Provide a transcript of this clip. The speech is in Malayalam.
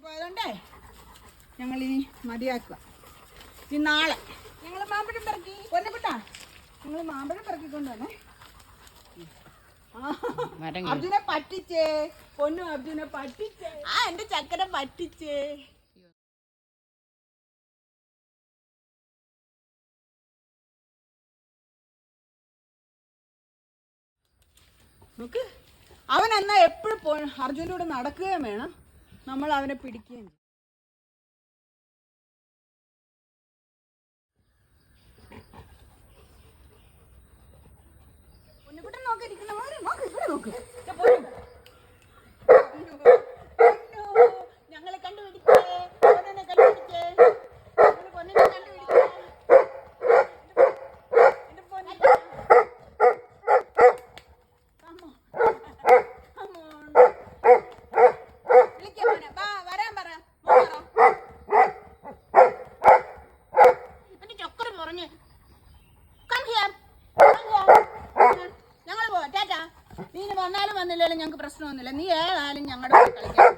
പോയതുകൊണ്ടേ ഞങ്ങളിനി മതിയാക്കുക. ഇനി നാളെ ഞങ്ങൾ മാമ്പഴം പിറക്കി കൊല്ലപ്പെട്ടാ ഞങ്ങൾ മാമ്പഴം പിറക്കിക്കൊണ്ടുവന്നേ. അർജുനെ പറ്റിച്ചേ, പൊന്നു അർജുനെ പറ്റിച്ചേ, എന്റെ ചക്കര പറ്റിച്ചേ. നോക്ക്, അവൻ എന്നാ എപ്പോഴും അർജുൻ്റെ കൂടെ നടക്കുകയും വേണം, നമ്മൾ അവനെ പിടിക്കുകയും ചെയ്യും. പൊന്നുകുട്ടൻ നോക്കിയിരിക്കുന്ന പോലെ നോക്ക്, ഇവിടെ നോക്ക്. ഞങ്ങളെ കണ്ടുപിടിച്ചേ, പൊന്നിനെ കണ്ടുപിടിച്ചേ, പൊന്നിനെ കണ്ടുപിടിച്ചേ. ഞങ്ങൾ പോവാ, ടാറ്റാ. നീ വന്നാലും വന്നില്ലാലും ഞങ്ങൾക്ക് പ്രശ്നമൊന്നുമില്ല. നീ ഏതായാലും ഞങ്ങളുടെ കളിക്കാൻ